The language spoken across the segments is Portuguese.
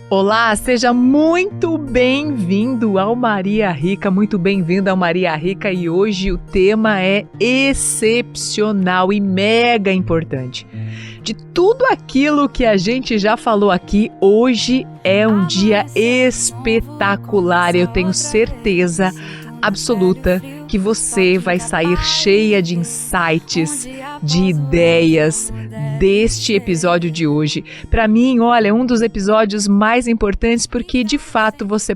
Olá, seja muito bem-vindo ao Maria Rica, muito bem-vindo ao Maria Rica, e hoje o tema é excepcional e mega importante. De tudo aquilo que a gente já falou aqui, hoje é um dia espetacular. Eu tenho certeza absoluta que você vai sair cheia de insights, de ideias deste episódio de hoje. Para mim, olha, é um dos episódios mais importantes porque, de fato, você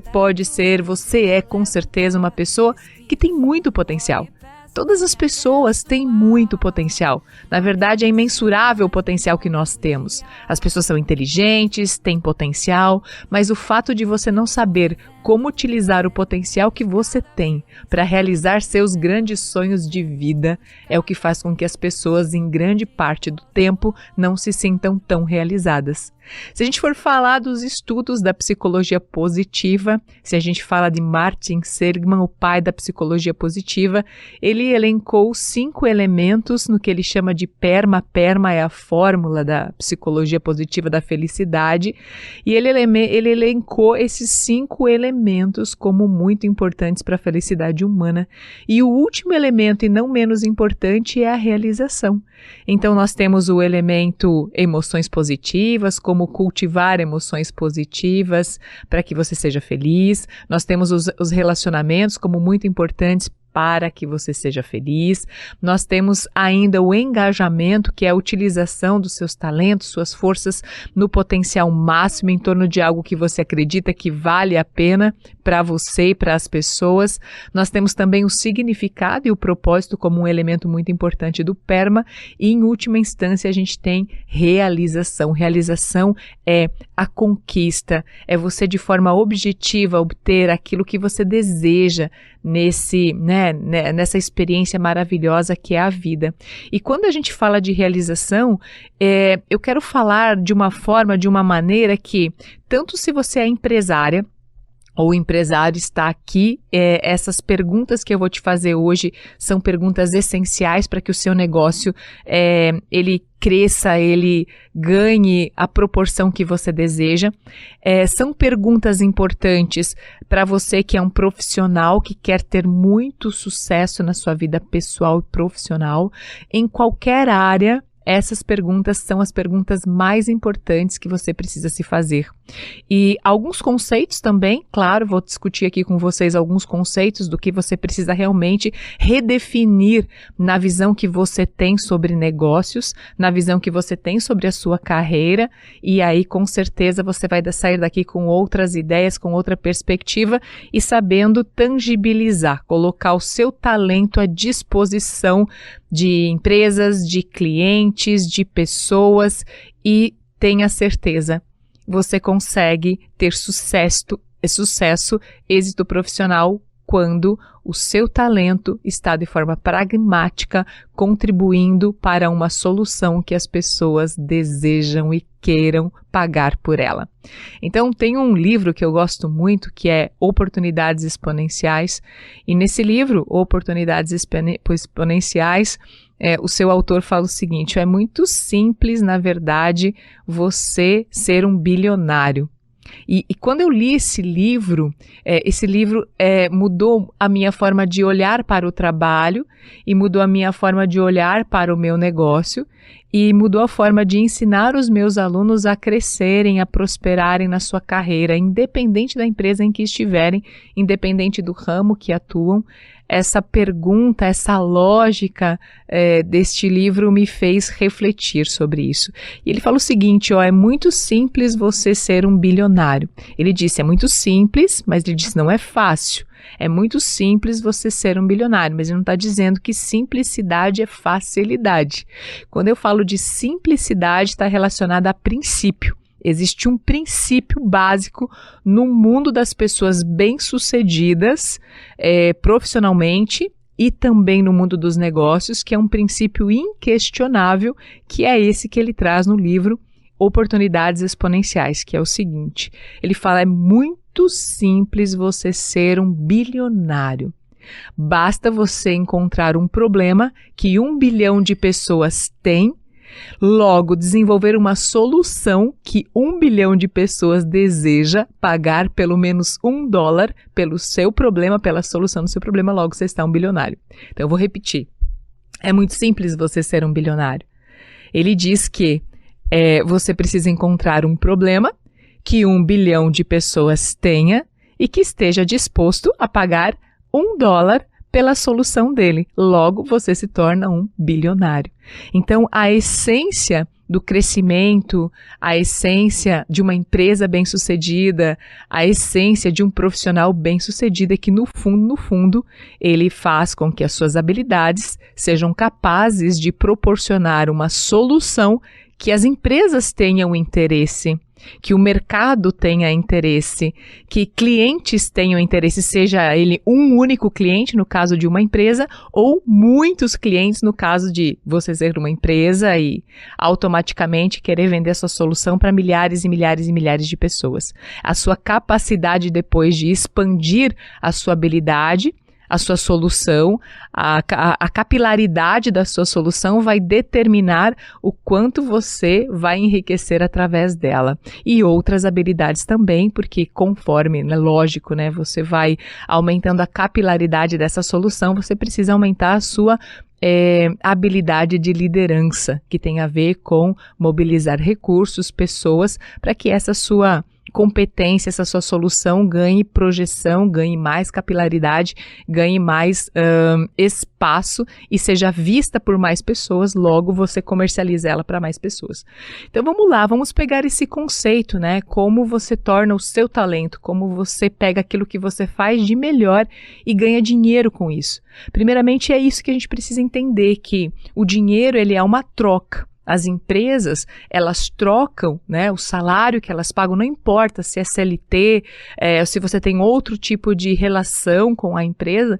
é com certeza uma pessoa que tem muito potencial. Todas as pessoas têm muito potencial. Na verdade, é imensurável o potencial que nós temos. As pessoas são inteligentes, têm potencial, mas o fato de você não saber como utilizar o potencial que você tem para realizar seus grandes sonhos de vida é o que faz com que as pessoas, em grande parte do tempo, não se sintam tão realizadas. Se a gente for falar dos estudos da psicologia positiva, se a gente fala de Martin Seligman, o pai da psicologia positiva, ele elencou 5 elementos no que ele chama de PERMA. PERMA é a fórmula da psicologia positiva da felicidade, e ele elencou esses 5 elementos como muito importantes para a felicidade humana. E o último elemento, e não menos importante, é a realização. Então nós temos o elemento emoções positivas, como cultivar emoções positivas para que você seja feliz. Nós temos os relacionamentos como muito importantes para que você seja feliz. Nós temos ainda o engajamento, que é a utilização dos seus talentos, suas forças no potencial máximo em torno de algo que você acredita que vale a pena para você e para as pessoas. Nós temos também o significado e o propósito como um elemento muito importante do PERMA. E, em última instância, a gente tem realização. Realização é a conquista, é você de forma objetiva obter aquilo que você deseja nessa experiência maravilhosa que é a vida. E quando a gente fala de realização, eu quero falar de uma maneira que, tanto se você é empresária, ou empresário está aqui, essas perguntas que eu vou te fazer hoje são perguntas essenciais para que o seu negócio ele cresça, ele ganhe a proporção que você deseja. São perguntas importantes para você que é um profissional que quer ter muito sucesso na sua vida pessoal e profissional, em qualquer área. Essas perguntas são as perguntas mais importantes que você precisa se fazer. E alguns conceitos também, claro, vou discutir aqui com vocês alguns conceitos do que você precisa realmente redefinir na visão que você tem sobre negócios, na visão que você tem sobre a sua carreira, e aí com certeza você vai sair daqui com outras ideias, com outra perspectiva e sabendo tangibilizar, colocar o seu talento à disposição de empresas, de clientes, de pessoas, e tenha certeza, você consegue ter sucesso, êxito profissional quando o seu talento está de forma pragmática contribuindo para uma solução que as pessoas desejam e queiram pagar por ela. Então, tem um livro que eu gosto muito que é Oportunidades Exponenciais, e nesse livro, Oportunidades Exponenciais, o seu autor fala o seguinte: é muito simples, na verdade, você ser um bilionário. E quando eu li esse livro mudou a minha forma de olhar para o trabalho, e mudou a minha forma de olhar para o meu negócio, e mudou a forma de ensinar os meus alunos a crescerem, a prosperarem na sua carreira, independente da empresa em que estiverem, independente do ramo que atuam. Essa pergunta, essa lógica deste livro me fez refletir sobre isso. E ele fala o seguinte, é muito simples você ser um bilionário. Ele disse, é muito simples, mas ele disse, não é fácil. É muito simples você ser um bilionário, mas ele não está dizendo que simplicidade é facilidade. Quando eu falo de simplicidade, está relacionada a princípio. Existe um princípio básico no mundo das pessoas bem-sucedidas profissionalmente e também no mundo dos negócios, que é um princípio inquestionável, que é esse que ele traz no livro Oportunidades Exponenciais, que é o seguinte: ele fala, é muito simples você ser um bilionário. Basta você encontrar um problema que 1 bilhão de pessoas têm Logo, desenvolver uma solução que 1 bilhão de pessoas deseja pagar pelo menos $1 pelo seu problema, pela solução do seu problema, logo você está um bilionário. Então eu vou repetir. É muito simples você ser um bilionário. Ele diz que você precisa encontrar um problema que 1 bilhão de pessoas tenha e que esteja disposto a pagar $1 pela solução dele. Logo, você se torna um bilionário. Então, a essência do crescimento, a essência de uma empresa bem-sucedida, a essência de um profissional bem-sucedido é que, no fundo, ele faz com que as suas habilidades sejam capazes de proporcionar uma solução que as empresas tenham interesse, que o mercado tenha interesse, que clientes tenham interesse, seja ele um único cliente, no caso de uma empresa, ou muitos clientes, no caso de você ser uma empresa e automaticamente querer vender a sua solução para milhares e milhares e milhares de pessoas. A sua capacidade depois de expandir a sua habilidade, a sua solução, a capilaridade da sua solução vai determinar o quanto você vai enriquecer através dela. E outras habilidades também, porque conforme, lógico, você vai aumentando a capilaridade dessa solução, você precisa aumentar a sua habilidade de liderança, que tem a ver com mobilizar recursos, pessoas, para que essa sua competência, essa sua solução ganhe projeção, ganhe mais capilaridade, ganhe mais espaço e seja vista por mais pessoas, logo você comercializa ela para mais pessoas. Então vamos lá, vamos pegar esse conceito, como você torna o seu talento, como você pega aquilo que você faz de melhor e ganha dinheiro com isso. Primeiramente é isso que a gente precisa entender, que o dinheiro ele é uma troca. As empresas, elas trocam, o salário que elas pagam, não importa se é CLT, se você tem outro tipo de relação com a empresa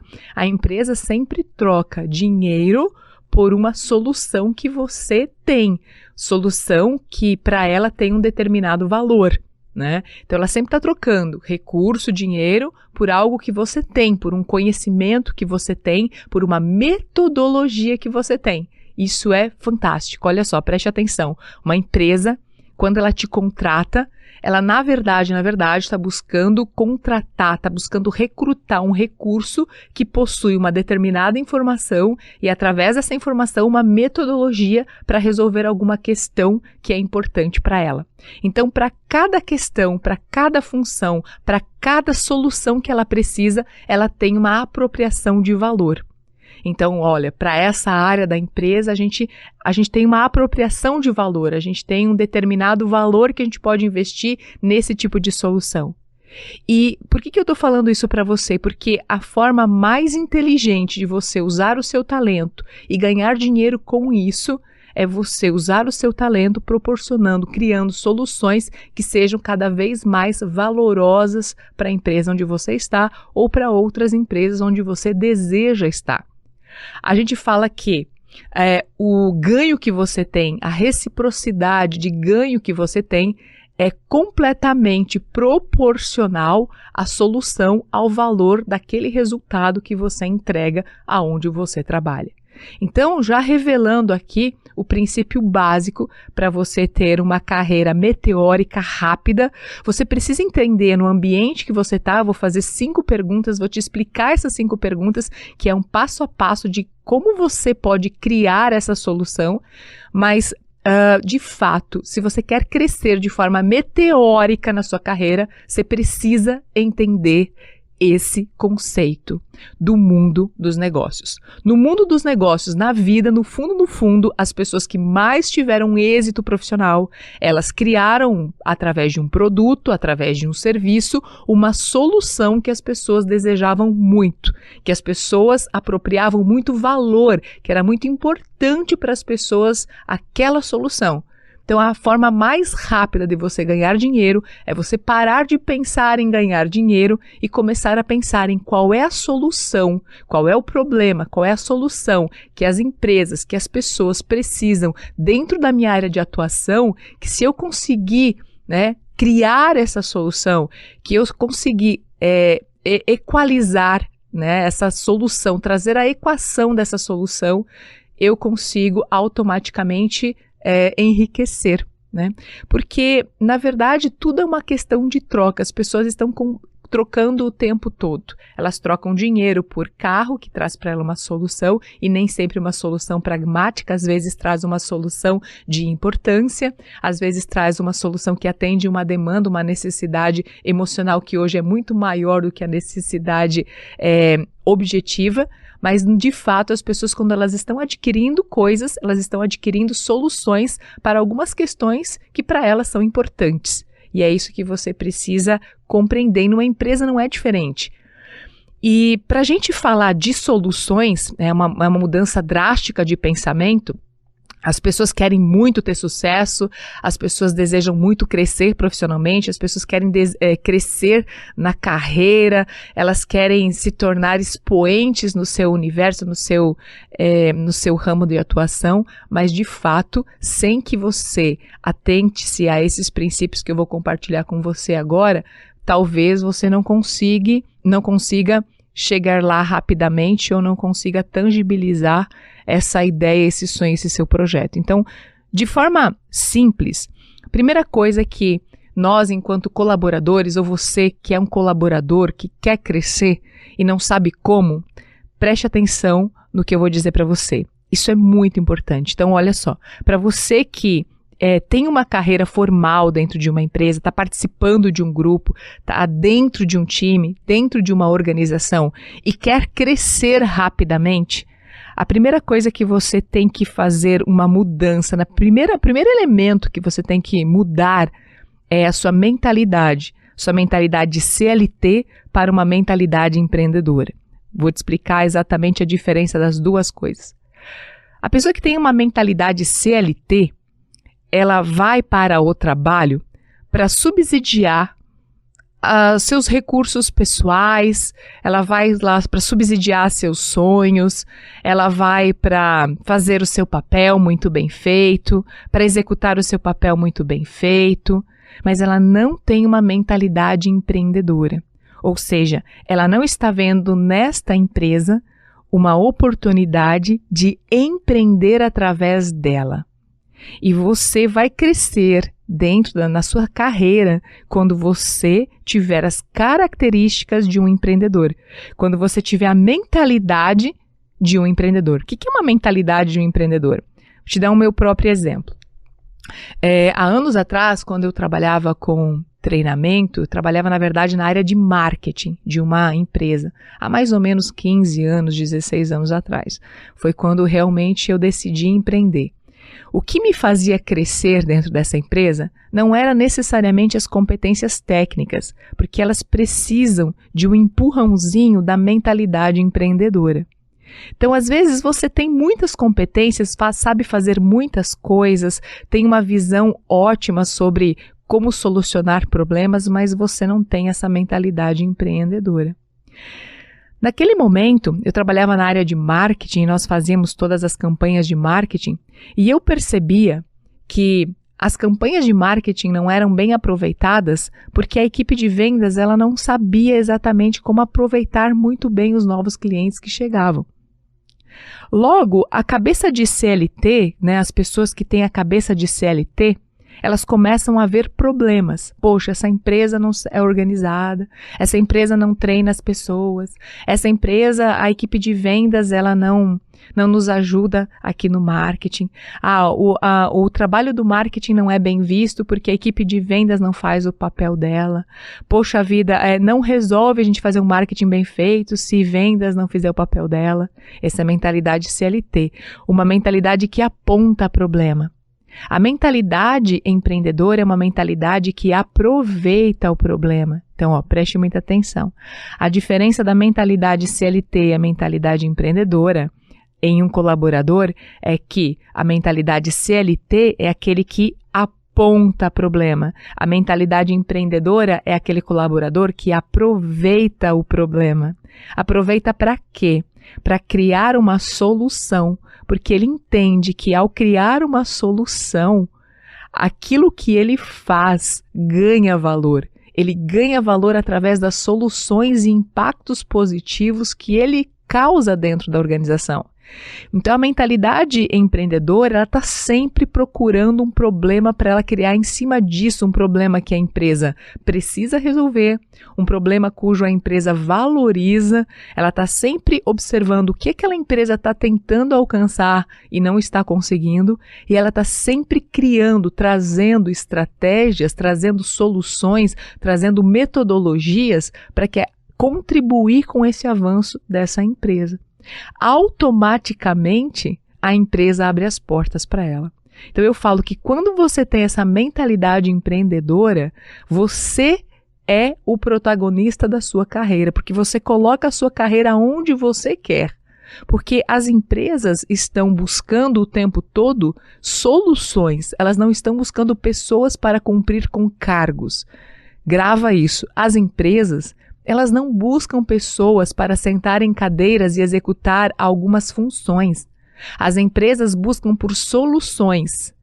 sempre troca dinheiro por uma solução que você tem, solução que para ela tem um determinado valor. Então ela sempre está trocando recurso, dinheiro, por algo que você tem, por um conhecimento que você tem, por uma metodologia que você tem. Isso é fantástico, olha só, preste atenção. Uma empresa, quando ela te contrata, ela na verdade está buscando contratar, está buscando recrutar um recurso que possui uma determinada informação e através dessa informação uma metodologia para resolver alguma questão que é importante para ela. Então, para cada questão, para cada função, para cada solução que ela precisa, ela tem uma apropriação de valor. Então, olha, para essa área da empresa, a gente tem uma apropriação de valor, a gente tem um determinado valor que a gente pode investir nesse tipo de solução. E por que eu estou falando isso para você? Porque a forma mais inteligente de você usar o seu talento e ganhar dinheiro com isso é você usar o seu talento proporcionando, criando soluções que sejam cada vez mais valorosas para a empresa onde você está ou para outras empresas onde você deseja estar. A gente fala que o ganho que você tem, a reciprocidade de ganho que você tem é completamente proporcional à solução, ao valor daquele resultado que você entrega aonde você trabalha. Então, já revelando aqui o princípio básico para você ter uma carreira meteórica rápida, você precisa entender no ambiente que você está. Vou fazer 5 perguntas, vou te explicar essas 5 perguntas, que é um passo a passo de como você pode criar essa solução, mas de fato, se você quer crescer de forma meteórica na sua carreira, você precisa entender esse conceito do mundo dos negócios. No mundo dos negócios, na vida, no fundo, as pessoas que mais tiveram êxito profissional, elas criaram, através de um produto, através de um serviço, uma solução que as pessoas desejavam muito, que as pessoas apropriavam muito valor, que era muito importante para as pessoas aquela solução. Então, a forma mais rápida de você ganhar dinheiro é você parar de pensar em ganhar dinheiro e começar a pensar em qual é a solução, qual é o problema, qual é a solução que as empresas, que as pessoas precisam dentro da minha área de atuação, que se eu conseguir, criar essa solução, que eu conseguir equalizar, essa solução, trazer a equação dessa solução, eu consigo automaticamente enriquecer, né? Porque, na verdade, tudo é uma questão de troca. As pessoas estão trocando o tempo todo. Elas trocam dinheiro por carro, que traz para ela uma solução, e nem sempre uma solução pragmática, às vezes traz uma solução de importância, às vezes traz uma solução que atende uma demanda, uma necessidade emocional que hoje é muito maior do que a necessidade objetiva, mas de fato as pessoas, quando elas estão adquirindo coisas, elas estão adquirindo soluções para algumas questões que para elas são importantes. E é isso que você precisa compreender. E numa empresa não é diferente. E para a gente falar de soluções, é uma mudança drástica de pensamento. As pessoas querem muito ter sucesso, as pessoas desejam muito crescer profissionalmente, as pessoas querem crescer na carreira, elas querem se tornar expoentes no seu universo, no seu ramo de atuação, mas de fato, sem que você atente-se a esses princípios que eu vou compartilhar com você agora, talvez você não consiga chegar lá rapidamente ou não consiga tangibilizar essa ideia, esse sonho, esse seu projeto. Então, de forma simples, primeira coisa é que nós, enquanto colaboradores, ou você que é um colaborador, que quer crescer e não sabe como, preste atenção no que eu vou dizer para você. Isso é muito importante. Então, olha só, para você que tem uma carreira formal dentro de uma empresa, está participando de um grupo, está dentro de um time, dentro de uma organização e quer crescer rapidamente, a primeira coisa que você tem que fazer uma mudança, o primeiro elemento que você tem que mudar é a sua mentalidade de CLT para uma mentalidade empreendedora. Vou te explicar exatamente a diferença das duas coisas. A pessoa que tem uma mentalidade CLT, ela vai para o trabalho para subsidiar seus recursos pessoais, ela vai lá para subsidiar seus sonhos, ela vai para fazer o seu papel muito bem feito, para executar o seu papel muito bem feito, mas ela não tem uma mentalidade empreendedora. Ou seja, ela não está vendo nesta empresa uma oportunidade de empreender através dela. E você vai crescer na sua carreira quando você tiver as características de um empreendedor. Quando você tiver a mentalidade de um empreendedor. O que é uma mentalidade de um empreendedor? Vou te dar o meu próprio exemplo. Há anos atrás, quando eu trabalhava com treinamento, eu trabalhava, na verdade, na área de marketing de uma empresa. Há mais ou menos 15 anos, 16 anos atrás. Foi quando realmente eu decidi empreender. O que me fazia crescer dentro dessa empresa não era necessariamente as competências técnicas, porque elas precisam de um empurrãozinho da mentalidade empreendedora. Então, às vezes, você tem muitas competências, sabe fazer muitas coisas, tem uma visão ótima sobre como solucionar problemas, mas você não tem essa mentalidade empreendedora. Naquele momento, eu trabalhava na área de marketing, nós fazíamos todas as campanhas de marketing e eu percebia que as campanhas de marketing não eram bem aproveitadas porque a equipe de vendas ela não sabia exatamente como aproveitar muito bem os novos clientes que chegavam. Logo, a cabeça de CLT, as pessoas que têm a cabeça de CLT, elas começam a ver problemas. Poxa, essa empresa não é organizada, essa empresa não treina as pessoas, essa empresa, a equipe de vendas, ela não nos ajuda aqui no marketing. O trabalho do marketing não é bem visto porque a equipe de vendas não faz o papel dela. Poxa vida, não resolve a gente fazer um marketing bem feito se vendas não fizer o papel dela. Essa é a mentalidade CLT, uma mentalidade que aponta problema. A mentalidade empreendedora é uma mentalidade que aproveita o problema. Então, preste muita atenção. A diferença da mentalidade CLT e a mentalidade empreendedora em um colaborador é que a mentalidade CLT é aquele que aponta problema. A mentalidade empreendedora é aquele colaborador que aproveita o problema. Aproveita para quê? Para criar uma solução, porque ele entende que ao criar uma solução, aquilo que ele faz ganha valor. Ele ganha valor através das soluções e impactos positivos que ele causa dentro da organização. Então, a mentalidade empreendedora, ela está sempre procurando um problema para ela criar em cima disso, um problema que a empresa precisa resolver, um problema cujo a empresa valoriza, ela está sempre observando o que aquela empresa está tentando alcançar e não está conseguindo, e ela está sempre criando, trazendo estratégias, trazendo soluções, trazendo metodologias para contribuir com esse avanço dessa empresa. Automaticamente a empresa abre as portas para ela. Então eu falo que quando você tem essa mentalidade empreendedora, você é o protagonista da sua carreira, porque você coloca a sua carreira onde você quer. Porque as empresas estão buscando o tempo todo soluções, elas não estão buscando pessoas para cumprir com cargos. Grava isso, as empresas, elas não buscam pessoas para sentar em cadeiras e executar algumas funções. As empresas buscam por soluções.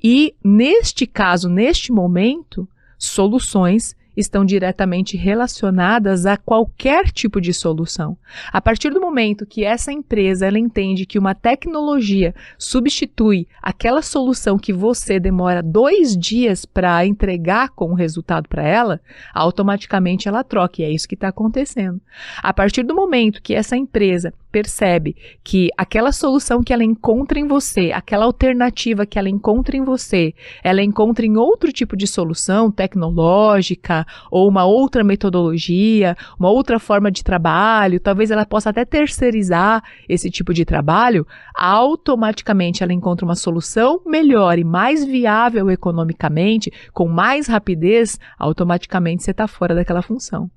E, neste caso, neste momento, soluções estão diretamente relacionadas a qualquer tipo de solução. A partir do momento que essa empresa ela entende que uma tecnologia substitui aquela solução que você demora 2 dias para entregar como resultado para ela, automaticamente ela troca, e é isso que está acontecendo. A partir do momento que essa empresa percebe que aquela solução que ela encontra em você, aquela alternativa que ela encontra em você, ela encontra em outro tipo de solução tecnológica ou uma outra metodologia, uma outra forma de trabalho, talvez ela possa até terceirizar esse tipo de trabalho, automaticamente ela encontra uma solução melhor e mais viável economicamente, com mais rapidez, automaticamente você está fora daquela função.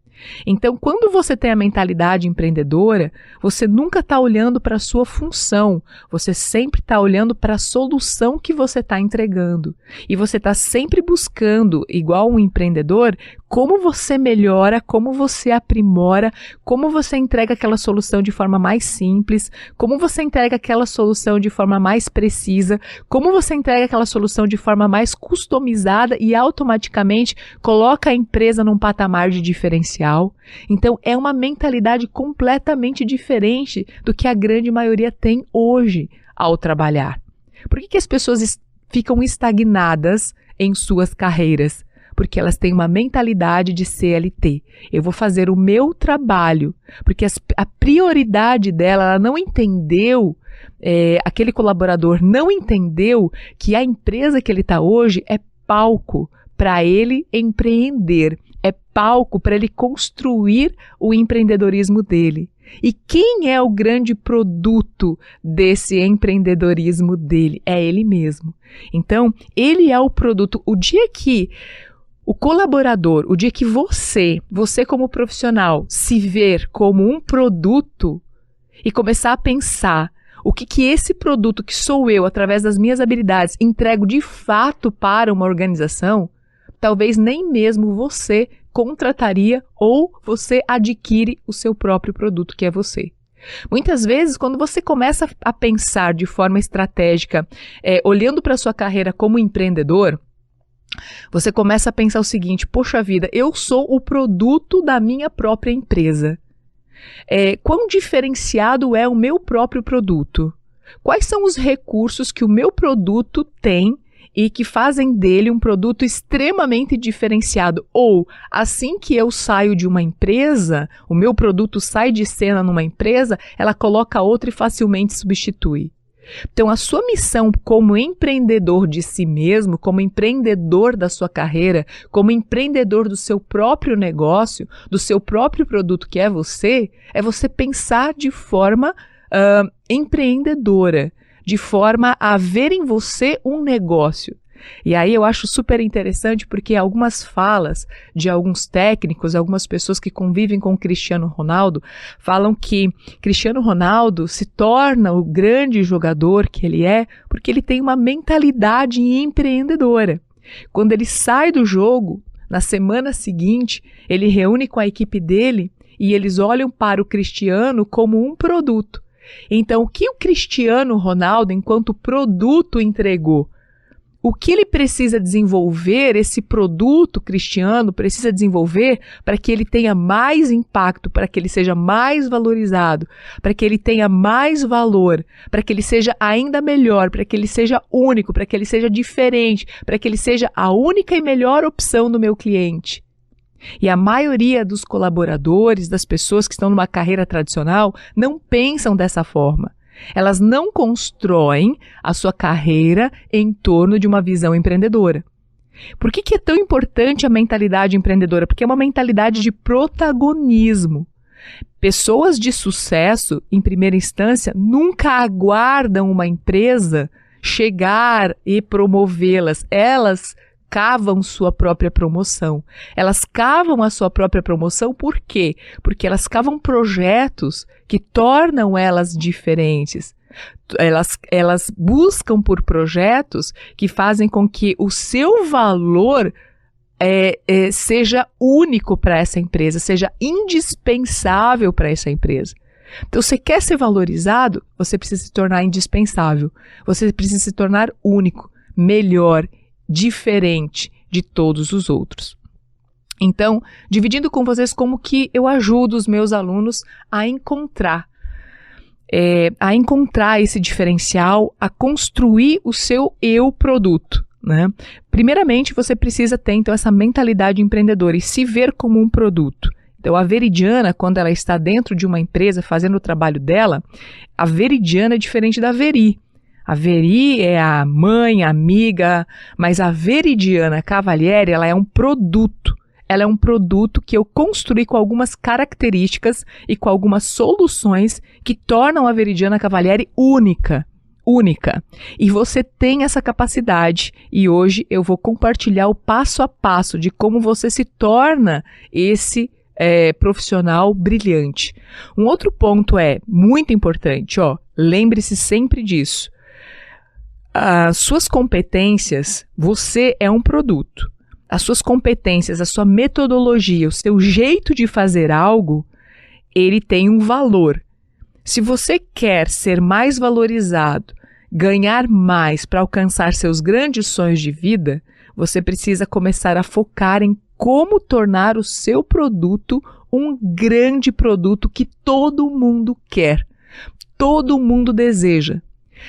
Então, quando você tem a mentalidade empreendedora, você nunca está olhando para a sua função, você sempre está olhando para a solução que você está entregando. E você está sempre buscando, igual um empreendedor, como você melhora, como você aprimora, como você entrega aquela solução de forma mais simples, como você entrega aquela solução de forma mais precisa, como você entrega aquela solução de forma mais customizada e automaticamente coloca a empresa num patamar de diferencial. Então, é uma mentalidade completamente diferente do que a grande maioria tem hoje ao trabalhar. Por que as pessoas ficam estagnadas em suas carreiras? Porque elas têm uma mentalidade de CLT. Eu vou fazer o meu trabalho, porque a prioridade dela, ela não entendeu, aquele colaborador não entendeu que a empresa que ele está hoje é palco para ele empreender, é palco para ele construir o empreendedorismo dele. E quem é o grande produto desse empreendedorismo dele? É ele mesmo. Então, ele é o produto. O dia que o colaborador, o dia que você como profissional, se ver como um produto e começar a pensar o que esse produto que sou eu, através das minhas habilidades, entrego de fato para uma organização, talvez nem mesmo você contrataria ou você adquire o seu próprio produto, que é você. Muitas vezes, quando você começa a pensar de forma estratégica, olhando para a sua carreira como empreendedor, você começa a pensar o seguinte: poxa vida, eu sou o produto da minha própria empresa. Quão diferenciado é o meu próprio produto? Quais são os recursos que o meu produto tem e que fazem dele um produto extremamente diferenciado? Ou, assim que eu saio de uma empresa, o meu produto sai de cena numa empresa, ela coloca outra e facilmente substitui. Então, a sua missão como empreendedor de si mesmo, como empreendedor da sua carreira, como empreendedor do seu próprio negócio, do seu próprio produto que é você pensar de forma empreendedora, de forma a ver em você um negócio. E aí eu acho super interessante porque algumas falas de alguns técnicos, algumas pessoas que convivem com o Cristiano Ronaldo, falam que Cristiano Ronaldo se torna o grande jogador que ele é porque ele tem uma mentalidade empreendedora. Quando ele sai do jogo, na semana seguinte, ele reúne com a equipe dele e eles olham para o Cristiano como um produto. Então, o que o Cristiano Ronaldo, enquanto produto, entregou? o que ele precisa desenvolver, esse produto cristiano precisa desenvolver para que ele tenha mais impacto, para que ele seja mais valorizado, para que ele tenha mais valor, para que ele seja ainda melhor, para que ele seja único, para que ele seja diferente, para que ele seja a única e melhor opção do meu cliente. E a maioria dos colaboradores, das pessoas que estão numa carreira tradicional, não pensam dessa forma. Elas não constroem a sua carreira em torno de uma visão empreendedora. Por que é tão importante a mentalidade empreendedora? Porque é uma mentalidade de protagonismo. Pessoas de sucesso, em primeira instância, nunca aguardam uma empresa chegar e promovê-las. Elas cavam sua própria promoção. Elas cavam a sua própria promoção por quê? Porque elas cavam projetos que tornam elas diferentes. Elas buscam por projetos que fazem com que o seu valor seja único para essa empresa, seja indispensável para essa empresa. Então, você quer ser valorizado, você precisa se tornar indispensável. Você precisa se tornar único, melhor, diferente de todos os outros. Então, dividindo com vocês como que eu ajudo os meus alunos a encontrar esse diferencial, a construir o seu eu produto, né? Primeiramente, você precisa ter, então, essa mentalidade empreendedora e se ver como um produto. Então, a Veridiana, quando ela está dentro de uma empresa fazendo o trabalho dela, a Veridiana é diferente da Veri. A Veri é a mãe, a amiga, mas a Veridiana Cavalieri, ela é um produto. Ela é um produto que eu construí com algumas características e com algumas soluções que tornam a Veridiana Cavalieri única. E você tem essa capacidade e hoje eu vou compartilhar o passo a passo de como você se torna esse profissional brilhante. Um outro ponto muito importante, lembre-se sempre disso. As suas competências, você é um produto. As suas competências, a sua metodologia, o seu jeito de fazer algo, ele tem um valor. Se você quer ser mais valorizado, ganhar mais para alcançar seus grandes sonhos de vida, você precisa começar a focar em como tornar o seu produto um grande produto que todo mundo quer, todo mundo deseja.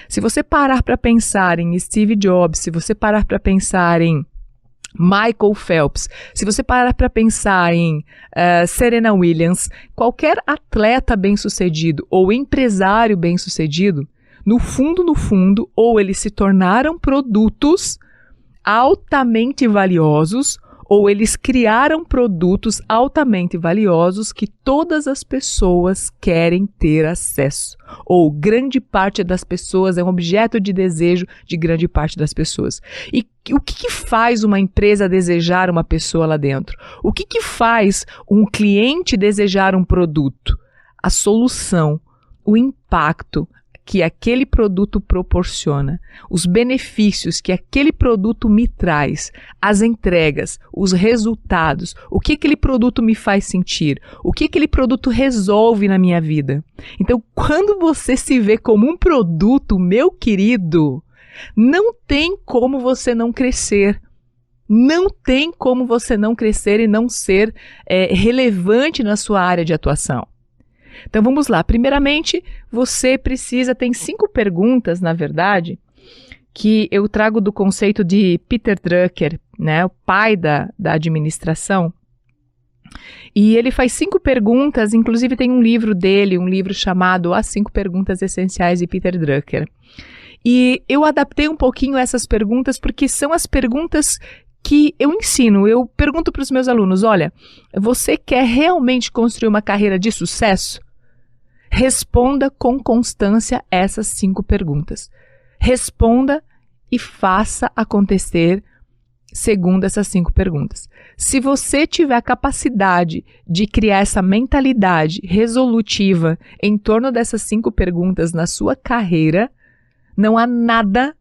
Se você parar para pensar em Steve Jobs, se você parar para pensar em Michael Phelps, se você parar para pensar em Serena Williams, qualquer atleta bem-sucedido ou empresário bem-sucedido, no fundo, ou eles se tornaram produtos altamente valiosos, ou eles criaram produtos altamente valiosos que todas as pessoas querem ter acesso. Ou grande parte das pessoas é um objeto de desejo de grande parte das pessoas. E o que faz uma empresa desejar uma pessoa lá dentro? O que faz um cliente desejar um produto? A solução, o impacto que aquele produto proporciona, os benefícios que aquele produto me traz, as entregas, os resultados, o que aquele produto me faz sentir, o que aquele produto resolve na minha vida. Então, quando você se vê como um produto, meu querido, não tem como você não crescer. Não tem como você não crescer e não ser relevante na sua área de atuação. Então vamos lá, primeiramente você tem 5 perguntas, na verdade, que eu trago do conceito de Peter Drucker, né, o pai da administração, e ele faz 5 perguntas, inclusive tem um livro dele, um livro chamado As 5 Perguntas Essenciais de Peter Drucker. E eu adaptei um pouquinho essas perguntas porque são as perguntas que eu ensino, eu pergunto para os meus alunos, olha, você quer realmente construir uma carreira de sucesso? Responda com constância essas 5 perguntas. Responda e faça acontecer segundo essas 5 perguntas. Se você tiver a capacidade de criar essa mentalidade resolutiva em torno dessas 5 perguntas na sua carreira, não há nada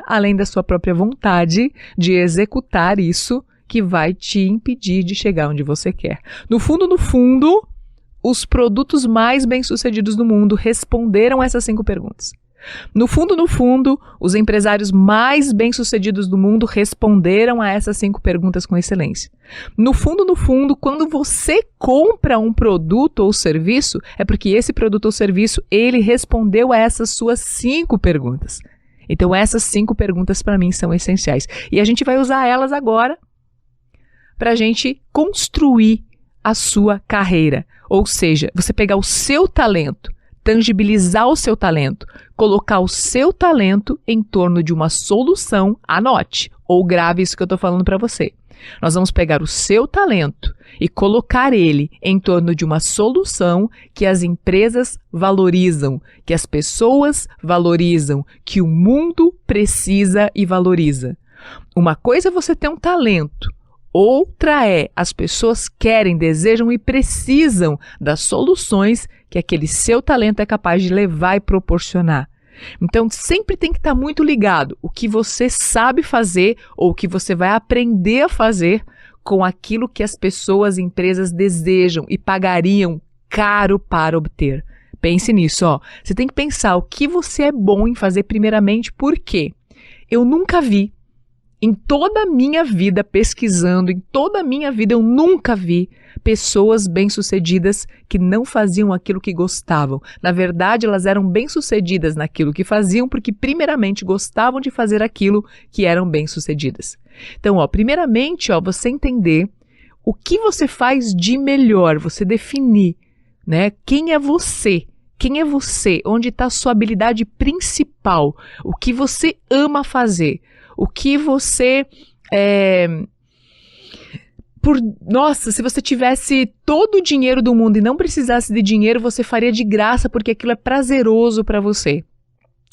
além da sua própria vontade de executar isso que vai te impedir de chegar onde você quer. No fundo, os produtos mais bem-sucedidos do mundo responderam essas 5 perguntas. No fundo, os empresários mais bem-sucedidos do mundo responderam a essas 5 perguntas com excelência. No fundo, quando você compra um produto ou serviço, é porque esse produto ou serviço, ele respondeu a essas suas 5 perguntas. Então, essas 5 perguntas, para mim, são essenciais. E a gente vai usar elas agora para a gente construir a sua carreira. Ou seja, você pegar o seu talento, tangibilizar o seu talento, colocar o seu talento em torno de uma solução, anote ou grave isso que eu estou falando para você. Nós vamos pegar o seu talento e colocar ele em torno de uma solução que as empresas valorizam, que as pessoas valorizam, que o mundo precisa e valoriza. Uma coisa é você ter um talento, outra é as pessoas querem, desejam e precisam das soluções que aquele seu talento é capaz de levar e proporcionar. Então, sempre tem que estar muito ligado o que você sabe fazer ou o que você vai aprender a fazer com aquilo que as pessoas e empresas desejam e pagariam caro para obter. Pense nisso, ó. Você tem que pensar o que você é bom em fazer primeiramente, por quê? Eu nunca vi, em toda a minha vida pesquisando, em toda a minha vida eu nunca vi pessoas bem-sucedidas que não faziam aquilo que gostavam. Na verdade, elas eram bem-sucedidas naquilo que faziam porque primeiramente gostavam de fazer aquilo que eram bem-sucedidas. Então, ó, primeiramente, ó, você entender o que você faz de melhor, você definir, né? Quem é você? Quem é você? Onde está a sua habilidade principal? O que você ama fazer? O que você... Nossa, se você tivesse todo o dinheiro do mundo e não precisasse de dinheiro, você faria de graça porque aquilo é prazeroso para você.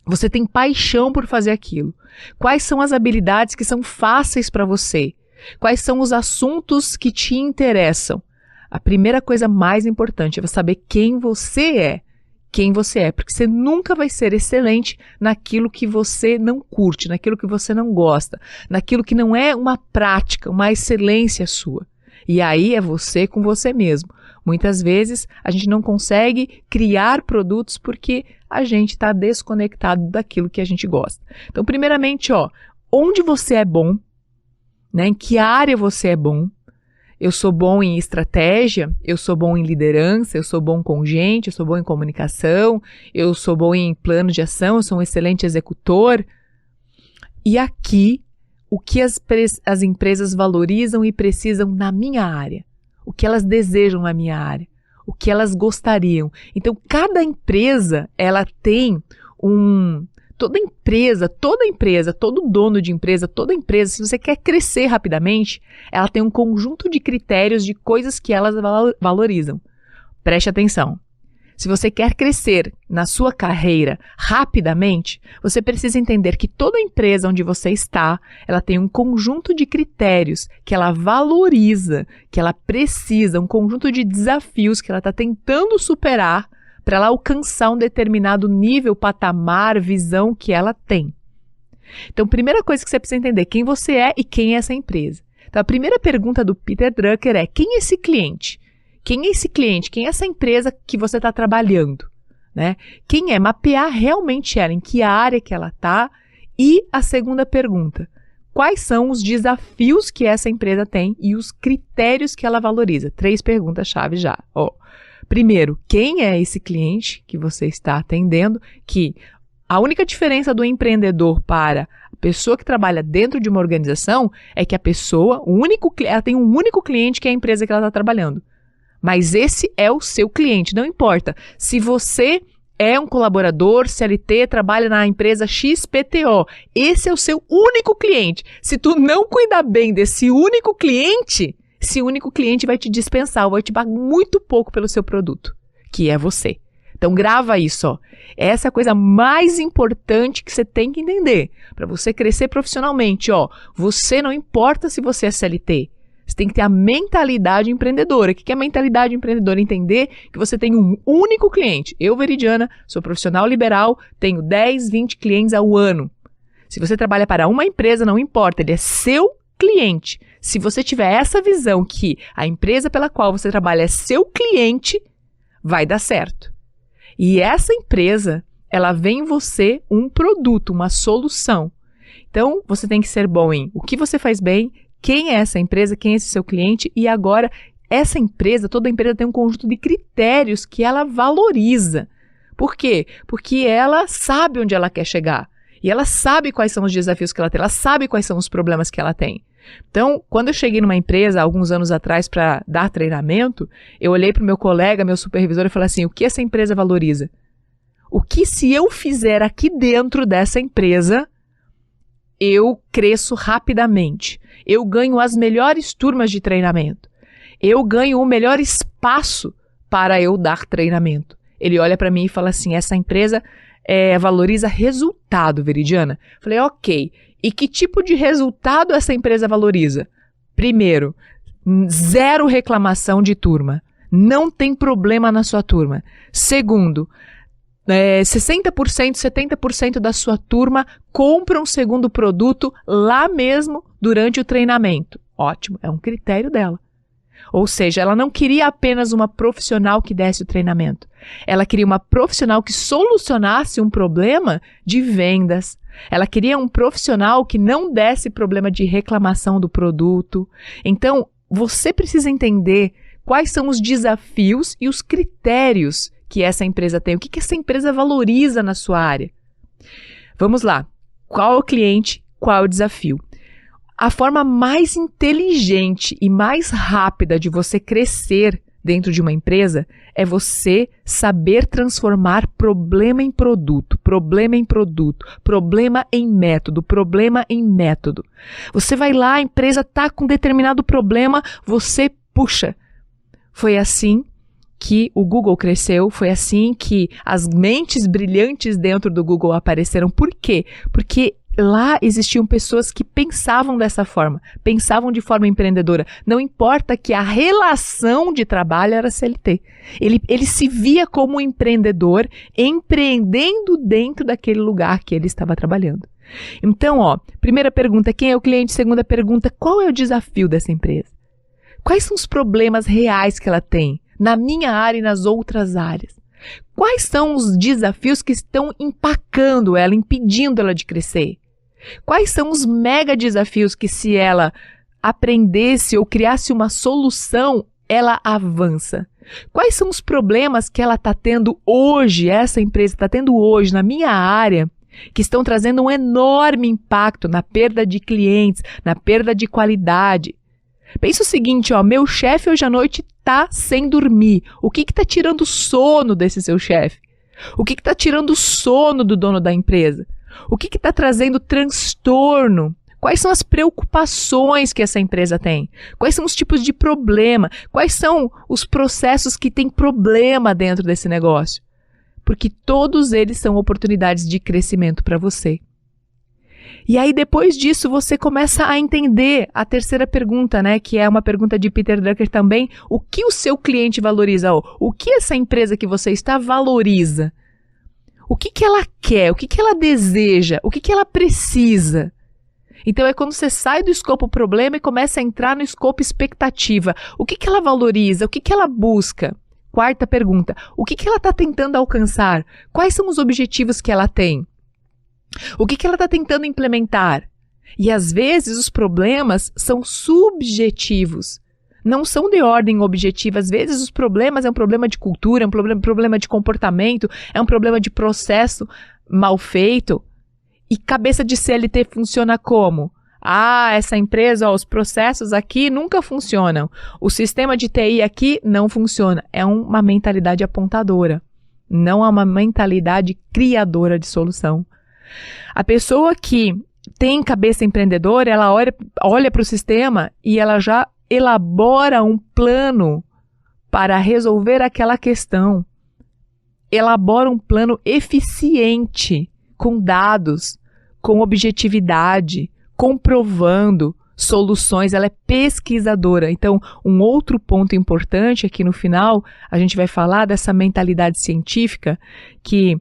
Você tem paixão por fazer aquilo. Quais são as habilidades que são fáceis para você? Quais são os assuntos que te interessam? A primeira coisa mais importante é você saber quem você é. Quem você é, porque você nunca vai ser excelente naquilo que você não curte, naquilo que você não gosta, naquilo que não é uma prática, uma excelência sua. E aí é você com você mesmo. Muitas vezes a gente não consegue criar produtos porque a gente está desconectado daquilo que a gente gosta. Então, primeiramente, ó, onde você é bom, né? Em que área você é bom? Eu sou bom em estratégia, eu sou bom em liderança, eu sou bom com gente, eu sou bom em comunicação, eu sou bom em plano de ação, eu sou um excelente executor. E aqui, o que as empresas valorizam e precisam na minha área, o que elas desejam na minha área, o que elas gostariam. Então, cada empresa, ela tem Toda empresa, todo dono de empresa, toda empresa, se você quer crescer rapidamente, ela tem um conjunto de critérios de coisas que elas valorizam. Preste atenção. Se você quer crescer na sua carreira rapidamente, você precisa entender que toda empresa onde você está, ela tem um conjunto de critérios que ela valoriza, que ela precisa, um conjunto de desafios que ela está tentando superar para ela alcançar um determinado nível, patamar, visão que ela tem. Então, primeira coisa que você precisa entender, quem você é e quem é essa empresa. Então, a primeira pergunta do Peter Drucker é, quem é esse cliente? Quem é esse cliente? Quem é essa empresa que você está trabalhando? Né? Quem é? Mapear realmente ela, em que área que ela está. E a segunda pergunta, quais são os desafios que essa empresa tem e os critérios que ela valoriza? 3 perguntas-chave já. Primeiro, quem é esse cliente que você está atendendo? Que a única diferença do empreendedor para a pessoa que trabalha dentro de uma organização é que a pessoa, ela tem um único cliente que é a empresa que ela está trabalhando. Mas esse é o seu cliente, não importa. Se você é um colaborador, CLT, trabalha na empresa XPTO, esse é o seu único cliente. Se tu não cuidar bem desse único cliente, esse único cliente vai te dispensar, ou vai te pagar muito pouco pelo seu produto, que é você. Então, grava isso, ó. Essa é a coisa mais importante que você tem que entender. Para você crescer profissionalmente, ó. Você não importa se você é CLT. Você tem que ter a mentalidade empreendedora. O que é a mentalidade empreendedora? Entender que você tem um único cliente. Eu, Veridiana, sou profissional liberal, tenho 10, 20 clientes ao ano. Se você trabalha para uma empresa, não importa, ele é seu cliente. Se você tiver essa visão que a empresa pela qual você trabalha é seu cliente, vai dar certo. E essa empresa, ela vê em você um produto, uma solução. Então, você tem que ser bom em o que você faz bem, quem é essa empresa, quem é esse seu cliente, e agora essa empresa, toda empresa tem um conjunto de critérios que ela valoriza. Por quê? Porque ela sabe onde ela quer chegar. E ela sabe quais são os desafios que ela tem, ela sabe quais são os problemas que ela tem. Então, quando eu cheguei numa empresa, alguns anos atrás, para dar treinamento, eu olhei para o meu colega, meu supervisor, e falei assim, o que essa empresa valoriza? O que se eu fizer aqui dentro dessa empresa, eu cresço rapidamente. Eu ganho as melhores turmas de treinamento. Eu ganho o melhor espaço para eu dar treinamento. Ele olha para mim e fala assim, essa empresa valoriza resultado, Veridiana. Falei, ok. E que tipo de resultado essa empresa valoriza? Primeiro, 0 reclamação de turma. Não tem problema na sua turma. Segundo, 60%, 70% da sua turma compra um segundo produto lá mesmo durante o treinamento. Ótimo, é um critério dela. Ou seja, ela não queria apenas uma profissional que desse o treinamento. Ela queria uma profissional que solucionasse um problema de vendas. Ela queria um profissional que não desse problema de reclamação do produto. Então, você precisa entender quais são os desafios e os critérios que essa empresa tem. O que essa empresa valoriza na sua área? Vamos lá. Qual é o cliente? Qual é o desafio? A forma mais inteligente e mais rápida de você crescer dentro de uma empresa é você saber transformar problema em produto, problema em produto, problema em método, problema em método. Você vai lá, a empresa está com determinado problema, você puxa. Foi assim que o Google cresceu, foi assim que as mentes brilhantes dentro do Google apareceram. Por quê? Porque lá existiam pessoas que pensavam dessa forma, pensavam de forma empreendedora. Não importa que a relação de trabalho era CLT. Ele se via como um empreendedor, empreendendo dentro daquele lugar que ele estava trabalhando. Então, primeira pergunta, quem é o cliente? Segunda pergunta, qual é o desafio dessa empresa? Quais são os problemas reais que ela tem na minha área e nas outras áreas? Quais são os desafios que estão empacando ela, impedindo ela de crescer? Quais são os mega desafios que, se ela aprendesse ou criasse uma solução, ela avança? Quais são os problemas que ela está tendo hoje, essa empresa está tendo hoje na minha área, que estão trazendo um enorme impacto na perda de clientes, na perda de qualidade? Pensa o seguinte, meu chefe hoje à noite está sem dormir. O que está tirando o sono desse seu chefe? O que está tirando o sono do dono da empresa? O que está trazendo transtorno? Quais são as preocupações que essa empresa tem? Quais são os tipos de problema? Quais são os processos que têm problema dentro desse negócio? Porque todos eles são oportunidades de crescimento para você. E aí, depois disso, você começa a entender a terceira pergunta, né? Que é uma pergunta de Peter Drucker também. O que o seu cliente valoriza? O que essa empresa que você está valoriza? O que ela quer? O que ela deseja? O que ela precisa? Então, é quando você sai do escopo problema e começa a entrar no escopo expectativa. O que ela valoriza? O que ela busca? Quarta pergunta. O que ela está tentando alcançar? Quais são os objetivos que ela tem? O que ela está tentando implementar? E às vezes os problemas são subjetivos, não são de ordem objetiva. Às vezes os problemas é um problema de cultura, é um problema de comportamento, é um problema de processo mal feito. E cabeça de CLT funciona como? Essa empresa, os processos aqui nunca funcionam. O sistema de TI aqui não funciona. É uma mentalidade apontadora, não é uma mentalidade criadora de solução. A pessoa que tem cabeça empreendedora, ela olha para o sistema e ela já elabora um plano para resolver aquela questão. Elabora um plano eficiente, com dados, com objetividade, comprovando soluções. Ela é pesquisadora. Então, um outro ponto importante aqui no final, a gente vai falar dessa mentalidade científica, que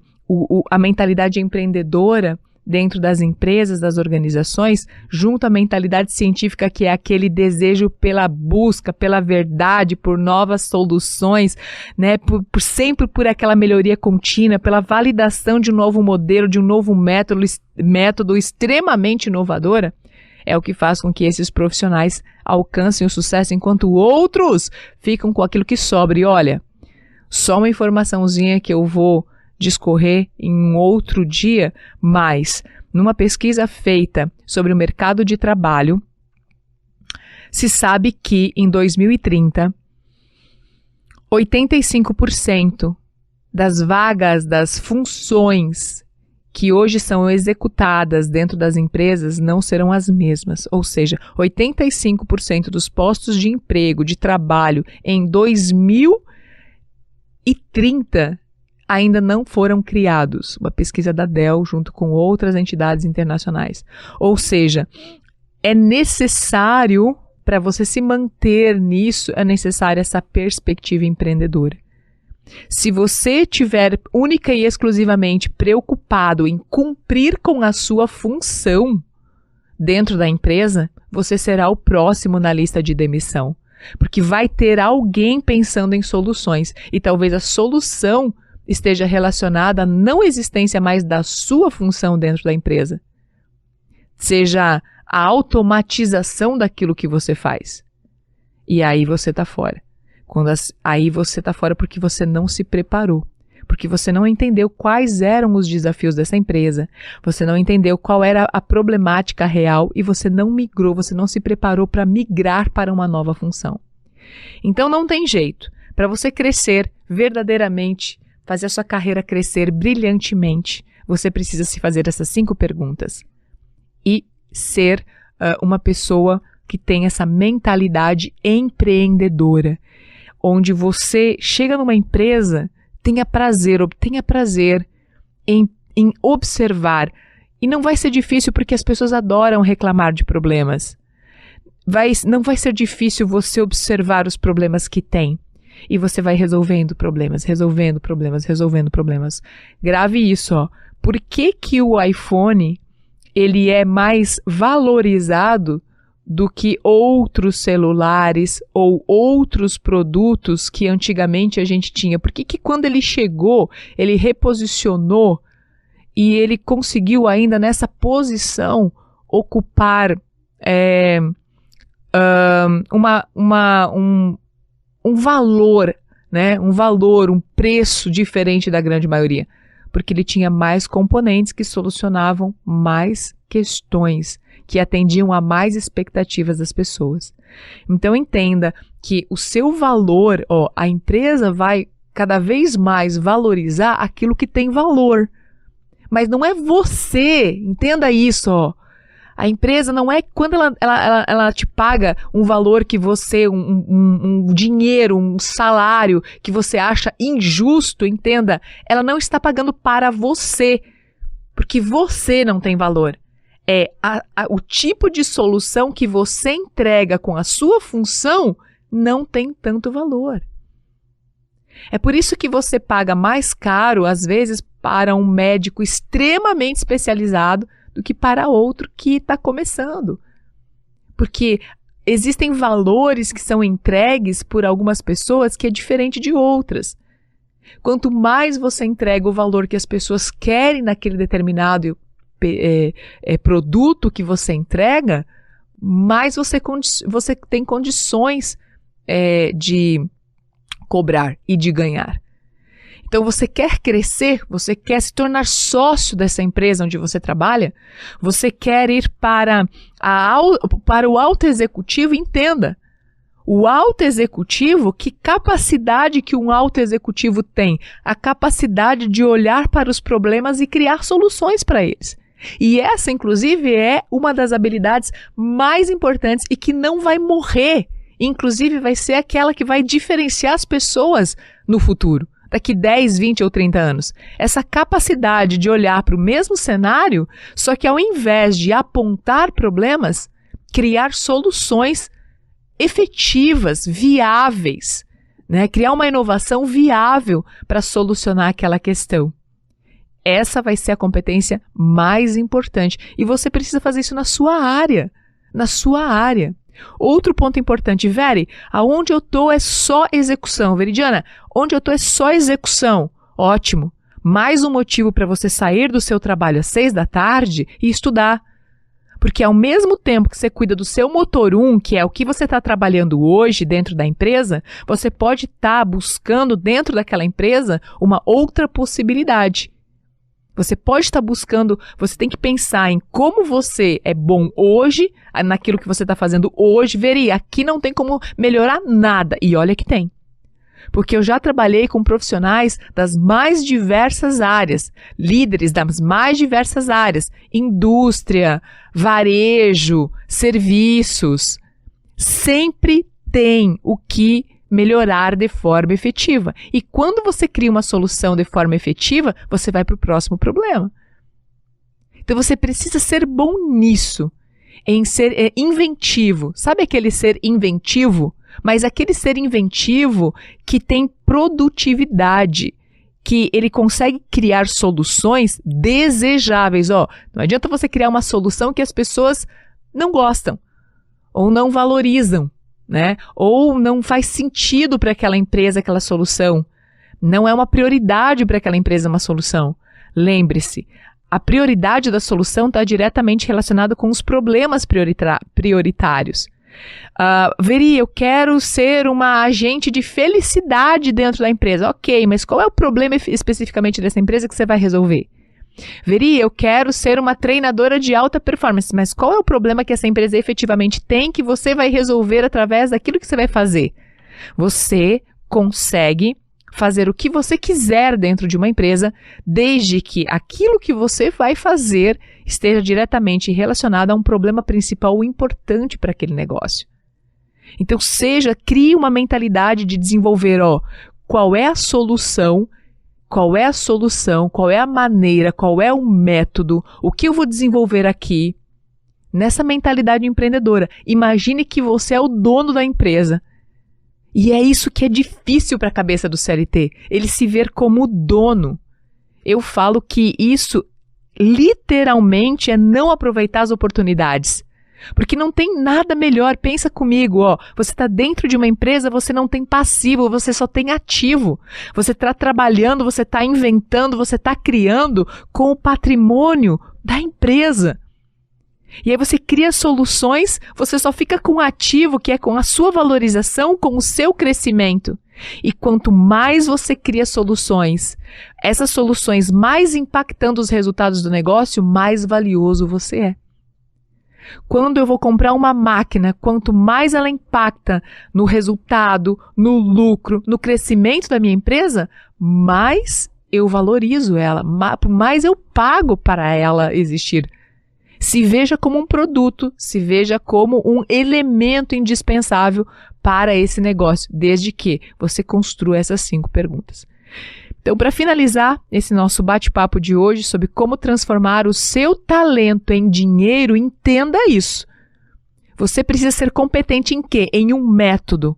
a mentalidade empreendedora dentro das empresas, das organizações, junto à mentalidade científica, que é aquele desejo pela busca, pela verdade, por novas soluções, né? Sempre por aquela melhoria contínua, pela validação de um novo modelo, de um novo método extremamente inovadora, é o que faz com que esses profissionais alcancem o sucesso, enquanto outros ficam com aquilo que sobra. E olha, só uma informaçãozinha que eu vou discorrer em um outro dia, mas numa pesquisa feita sobre o mercado de trabalho, se sabe que em 2030, 85% das vagas, das funções que hoje são executadas dentro das empresas não serão as mesmas. Ou seja, 85% dos postos de emprego, de trabalho em 2030 ainda não foram criados. Uma pesquisa da Dell junto com outras entidades internacionais. Ou seja, é necessário, para você se manter nisso, é necessária essa perspectiva empreendedora. Se você estiver única e exclusivamente preocupado em cumprir com a sua função dentro da empresa, você será o próximo na lista de demissão. Porque vai ter alguém pensando em soluções e talvez a solução esteja relacionada à não existência mais da sua função dentro da empresa. Seja a automatização daquilo que você faz. E aí você está fora. Aí você está fora porque você não se preparou. Porque você não entendeu quais eram os desafios dessa empresa. Você não entendeu qual era a problemática real e você não migrou, você não se preparou para migrar para uma nova função. Então não tem jeito. Para você crescer verdadeiramente, fazer a sua carreira crescer brilhantemente, você precisa se fazer essas 5 perguntas. E ser uma pessoa que tem essa mentalidade empreendedora. Onde você chega numa empresa, obtenha prazer em observar. E não vai ser difícil porque as pessoas adoram reclamar de problemas. Não vai ser difícil você observar os problemas que tem. E você vai resolvendo problemas. Grave isso, ó. Por que o iPhone ele é mais valorizado do que outros celulares ou outros produtos que antigamente a gente tinha? Por que quando ele chegou, ele reposicionou e ele conseguiu ainda nessa posição ocupar um valor, né? Um preço diferente da grande maioria? Porque ele tinha mais componentes que solucionavam mais questões, que atendiam a mais expectativas das pessoas. Então entenda que o seu valor, a empresa vai cada vez mais valorizar aquilo que tem valor. Mas não é você, entenda isso, A empresa não é quando ela te paga um valor que você, um dinheiro, um salário que você acha injusto, entenda, ela não está pagando para você, porque você não tem valor. É o tipo de solução que você entrega com a sua função não tem tanto valor. É por isso que você paga mais caro, às vezes, para um médico extremamente especializado do que para outro que está começando. Porque existem valores que são entregues por algumas pessoas que é diferente de outras. Quanto mais você entrega o valor que as pessoas querem naquele determinado produto que você entrega, mais você tem condições de cobrar e de ganhar. Então você quer crescer, você quer se tornar sócio dessa empresa onde você trabalha, você quer ir para o alto executivo, entenda. O alto executivo, que capacidade que um alto executivo tem? A capacidade de olhar para os problemas e criar soluções para eles. E essa, inclusive, é uma das habilidades mais importantes e que não vai morrer. Inclusive, vai ser aquela que vai diferenciar as pessoas no futuro, daqui 10, 20 ou 30 anos. Essa capacidade de olhar para o mesmo cenário, só que ao invés de apontar problemas, criar soluções efetivas, viáveis, né? Criar uma inovação viável para solucionar aquela questão. Essa vai ser a competência mais importante. E você precisa fazer isso na sua área. Na sua área. Outro ponto importante, Veri, aonde eu estou é só execução. Veridiana, onde eu estou é só execução. Ótimo. Mais um motivo para você sair do seu trabalho às 6 da tarde e estudar. Porque ao mesmo tempo que você cuida do seu motor 1, que é o que você está trabalhando hoje dentro da empresa, você pode estar buscando dentro daquela empresa uma outra possibilidade. Você pode estar buscando, você tem que pensar em como você é bom hoje, naquilo que você está fazendo hoje. Veri, aqui não tem como melhorar nada. E olha que tem. Porque eu já trabalhei com profissionais das mais diversas áreas, líderes das mais diversas áreas, indústria, varejo, serviços. Sempre tem o que melhorar de forma efetiva. E quando você cria uma solução de forma efetiva, você vai para o próximo problema. Então você precisa ser bom nisso, em ser inventivo. Sabe aquele ser inventivo? Mas aquele ser inventivo que tem produtividade, que ele consegue criar soluções desejáveis. Não adianta você criar uma solução que as pessoas não gostam ou não valorizam, né? Ou não faz sentido para aquela empresa aquela solução. Não é uma prioridade para aquela empresa uma solução. Lembre-se, a prioridade da solução está diretamente relacionada com os problemas prioritários. Veri, eu quero ser uma agente de felicidade dentro da empresa. Ok, mas qual é o problema especificamente dessa empresa que você vai resolver? Veri, eu quero ser uma treinadora de alta performance, mas qual é o problema que essa empresa efetivamente tem que você vai resolver através daquilo que você vai fazer? Você consegue fazer o que você quiser dentro de uma empresa, desde que aquilo que você vai fazer esteja diretamente relacionado a um problema principal importante para aquele negócio. Então, crie uma mentalidade de desenvolver, qual é a solução, qual é a maneira, qual é o método, o que eu vou desenvolver aqui, nessa mentalidade empreendedora. Imagine que você é o dono da empresa. E é isso que é difícil para a cabeça do CLT, ele se ver como dono. Eu falo que isso literalmente é não aproveitar as oportunidades. Porque não tem nada melhor, pensa comigo, você está dentro de uma empresa, você não tem passivo, você só tem ativo. Você está trabalhando, você está inventando, você está criando com o patrimônio da empresa. E aí você cria soluções, você só fica com o ativo, que é com a sua valorização, com o seu crescimento. E quanto mais você cria soluções, essas soluções mais impactando os resultados do negócio, mais valioso você é. Quando eu vou comprar uma máquina, quanto mais ela impacta no resultado, no lucro, no crescimento da minha empresa, mais eu valorizo ela, mais eu pago para ela existir. Se veja como um produto, se veja como um elemento indispensável para esse negócio, desde que você construa essas 5 perguntas. Então, para finalizar esse nosso bate-papo de hoje sobre como transformar o seu talento em dinheiro, entenda isso. Você precisa ser competente em quê? Em um método.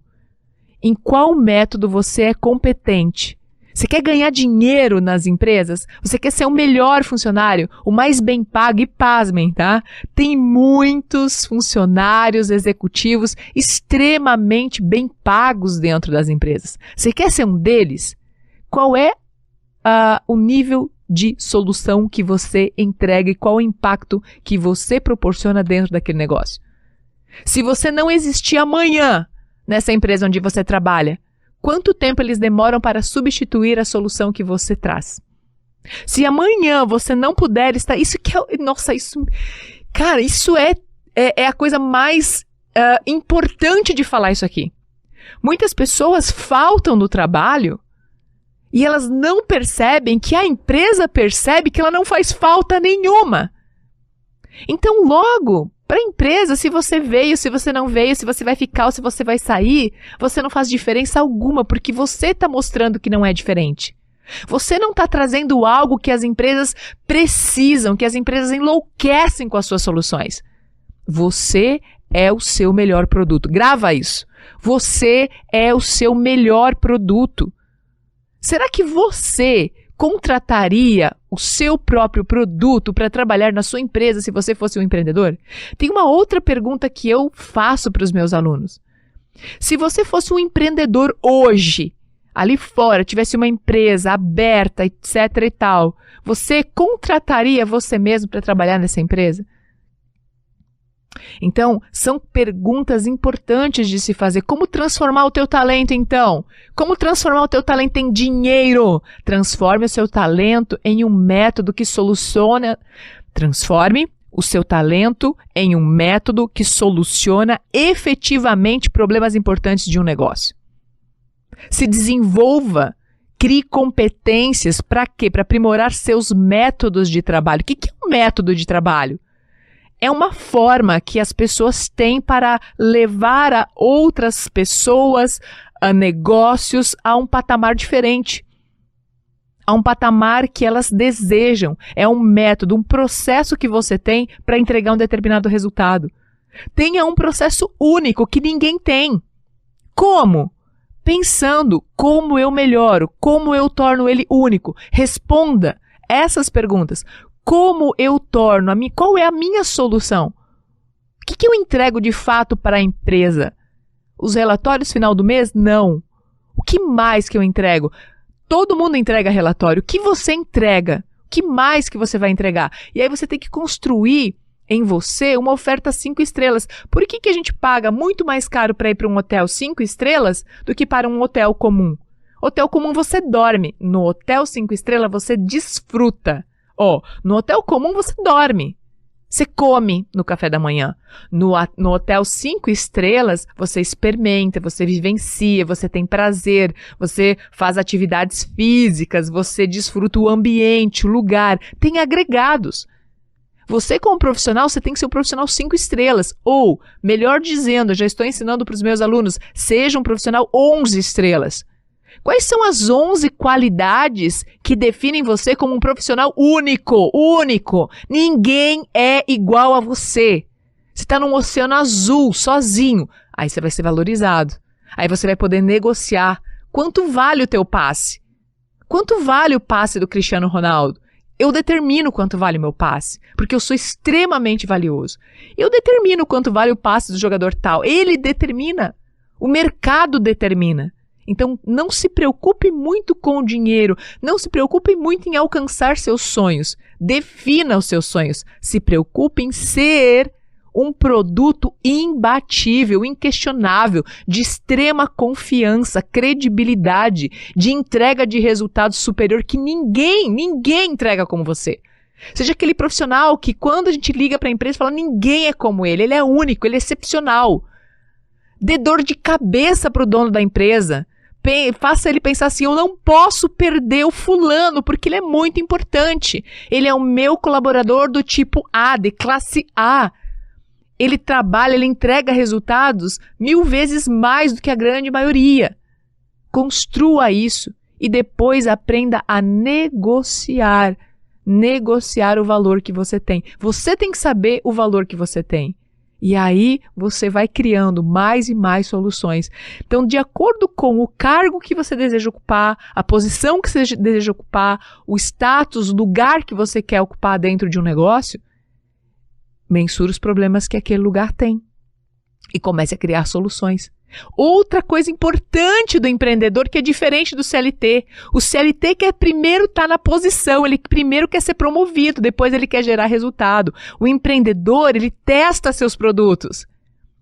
Em qual método você é competente? Você quer ganhar dinheiro nas empresas? Você quer ser o melhor funcionário? O mais bem pago? E pasmem, tá? Tem muitos funcionários executivos extremamente bem pagos dentro das empresas. Você quer ser um deles? Qual é o nível de solução que você entrega e qual o impacto que você proporciona dentro daquele negócio? Se você não existir amanhã nessa empresa onde você trabalha, quanto tempo eles demoram para substituir a solução que você traz? Se amanhã você não puder estar... Isso é a coisa mais importante de falar isso aqui. Muitas pessoas faltam no trabalho e elas não percebem que a empresa percebe que ela não faz falta nenhuma. Então, logo, para a empresa, se você veio, se você não veio, se você vai ficar ou se você vai sair, você não faz diferença alguma, porque você está mostrando que não é diferente. Você não está trazendo algo que as empresas precisam, que as empresas enlouquecem com as suas soluções. Você é o seu melhor produto. Grava isso. Você é o seu melhor produto. Será que você contrataria o seu próprio produto para trabalhar na sua empresa se você fosse um empreendedor? Tem uma outra pergunta que eu faço para os meus alunos. Se você fosse um empreendedor hoje, ali fora, tivesse uma empresa aberta, etc e tal, você contrataria você mesmo para trabalhar nessa empresa? Então, são perguntas importantes de se fazer. Como transformar o teu talento, então? Como transformar o teu talento em dinheiro? Transforme o seu talento em um método que soluciona... Transforme o seu talento em um método que soluciona efetivamente problemas importantes de um negócio. Se desenvolva, crie competências para quê? Para aprimorar seus métodos de trabalho. O que é um método de trabalho? É uma forma que as pessoas têm para levar a outras pessoas, a negócios, a um patamar diferente. A um patamar que elas desejam. É um método, um processo que você tem para entregar um determinado resultado. Tenha um processo único que ninguém tem. Como? Pensando como eu melhoro, como eu torno ele único. Responda essas perguntas. Como eu torno qual é a minha solução? O que eu entrego de fato para a empresa? Os relatórios final do mês? Não. O que mais que eu entrego? Todo mundo entrega relatório. O que você entrega? O que mais que você vai entregar? E aí você tem que construir em você uma oferta 5 estrelas. Por que a gente paga muito mais caro para ir para um hotel 5 estrelas do que para um hotel comum? Hotel comum você dorme. No hotel 5 estrelas você desfruta. No hotel comum você dorme. Você come no café da manhã. No hotel 5 estrelas, você experimenta, você vivencia, você tem prazer, você faz atividades físicas, você desfruta o ambiente, o lugar. Tem agregados. Você, como profissional, você tem que ser um profissional 5 estrelas. Ou, melhor dizendo, eu já estou ensinando para os meus alunos, seja um profissional 11 estrelas. Quais são as 11 qualidades que definem você como um profissional único? Único. Ninguém é igual a você. Você está num oceano azul, sozinho. Aí você vai ser valorizado. Aí você vai poder negociar. Quanto vale o teu passe? Quanto vale o passe do Cristiano Ronaldo? Eu determino quanto vale o meu passe, porque eu sou extremamente valioso. Eu determino quanto vale o passe do jogador tal. Ele determina. O mercado determina. Então, não se preocupe muito com o dinheiro, não se preocupe muito em alcançar seus sonhos. Defina os seus sonhos. Se preocupe em ser um produto imbatível, inquestionável, de extrema confiança, credibilidade, de entrega de resultado superior que ninguém entrega como você. Seja aquele profissional que quando a gente liga para a empresa fala, ninguém é como ele é único, ele é excepcional. Dê dor de cabeça para o dono da empresa. Faça ele pensar assim, eu não posso perder o fulano, porque ele é muito importante. Ele é o meu colaborador do tipo A, de classe A. Ele trabalha, ele entrega resultados 1000 vezes mais do que a grande maioria. Construa isso e depois aprenda a negociar. Negociar o valor que você tem. Você tem que saber o valor que você tem. E aí você vai criando mais e mais soluções. Então, de acordo com o cargo que você deseja ocupar, a posição que você deseja ocupar, o status, o lugar que você quer ocupar dentro de um negócio, mensure os problemas que aquele lugar tem e comece a criar soluções. Outra coisa importante do empreendedor que é diferente do CLT. O CLT quer primeiro estar na posição, ele primeiro quer ser promovido, depois ele quer gerar resultado. O empreendedor, ele testa seus produtos.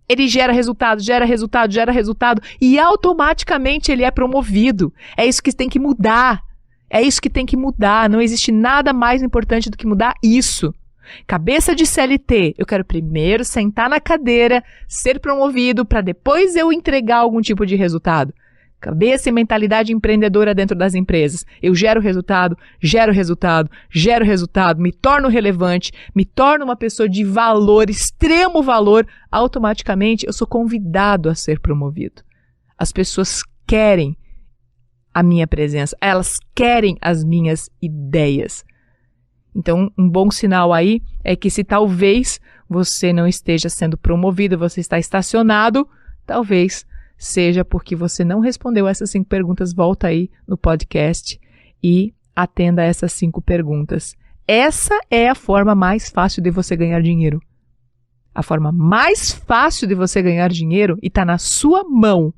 Ele gera resultado e automaticamente ele é promovido. É isso que tem que mudar. É isso que tem que mudar. Não existe nada mais importante do que mudar isso. Cabeça de CLT, eu quero primeiro sentar na cadeira, ser promovido para depois eu entregar algum tipo de resultado. Cabeça e mentalidade empreendedora dentro das empresas. Eu gero resultado, me torno relevante, me torno uma pessoa de valor, extremo valor, automaticamente eu sou convidado a ser promovido. As pessoas querem a minha presença, elas querem as minhas ideias. Então, um bom sinal aí é que se talvez você não esteja sendo promovido, você está estacionado, talvez seja porque você não respondeu essas 5 perguntas. Volta aí no podcast e atenda a essas 5 perguntas. Essa é a forma mais fácil de você ganhar dinheiro. A forma mais fácil de você ganhar dinheiro, e está na sua mão,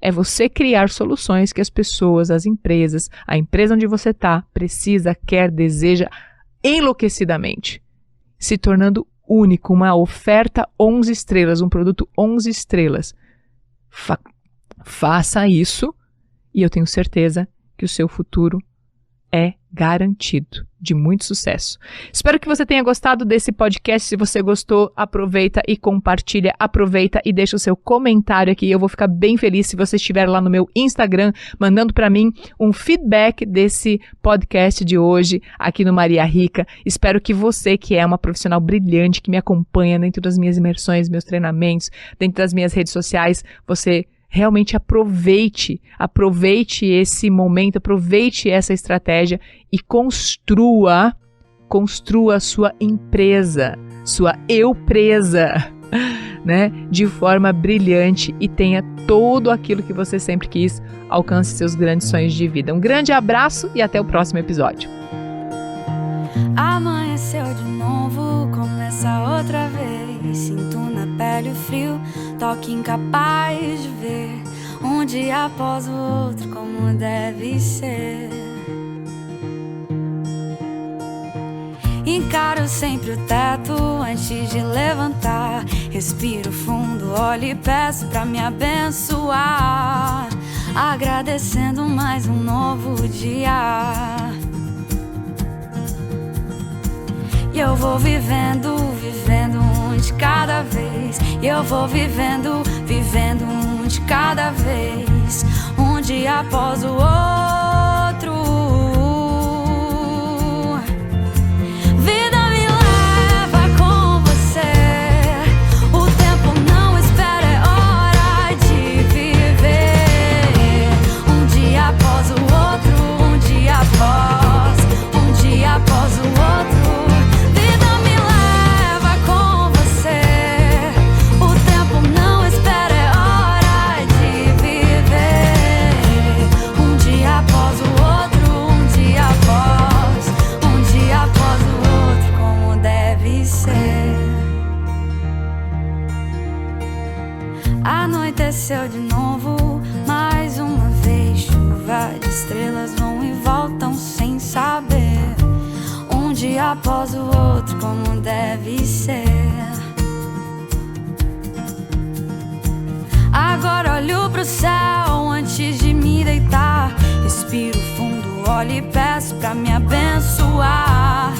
é você criar soluções que as pessoas, as empresas, a empresa onde você está, precisa, quer, deseja enlouquecidamente, se tornando único, uma oferta 11 estrelas, um produto 11 estrelas. Faça isso e eu tenho certeza que o seu futuro é garantido de muito sucesso. Espero que você tenha gostado desse podcast. Se você gostou, aproveita e compartilha, aproveita e deixa o seu comentário aqui. Eu vou ficar bem feliz se você estiver lá no meu Instagram, mandando para mim um feedback desse podcast de hoje aqui no Maria Rica. Espero que você, que é uma profissional brilhante, que me acompanha dentro das minhas imersões, meus treinamentos, dentro das minhas redes sociais, você realmente aproveite esse momento, aproveite essa estratégia e construa a sua empresa, sua eu-presa, né? De forma brilhante e tenha tudo aquilo que você sempre quis, alcance seus grandes sonhos de vida. Um grande abraço e até o próximo episódio. Amanheceu de novo, começa outra vez. Sinto na pele o frio, toque incapaz de ver um dia após o outro como deve ser. Encaro sempre o teto antes de levantar. Respiro fundo, olho e peço pra me abençoar, agradecendo mais um novo dia. E eu vou vivendo um de cada vez. E eu vou vivendo um de cada vez. Um dia após o outro. Vida me leva com você. O tempo não espera, é hora de viver. Um dia após o outro, um dia após o outro. Anoiteceu de novo, mais uma vez. Chuva de estrelas vão e voltam sem saber. Um dia após o outro, como deve ser. Agora olho pro céu antes de me deitar. Respiro fundo, olho e peço pra me abençoar,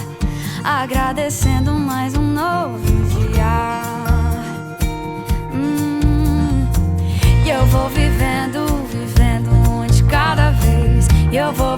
agradecendo mais um novo dia. E eu vou vivendo um de cada vez. E eu vou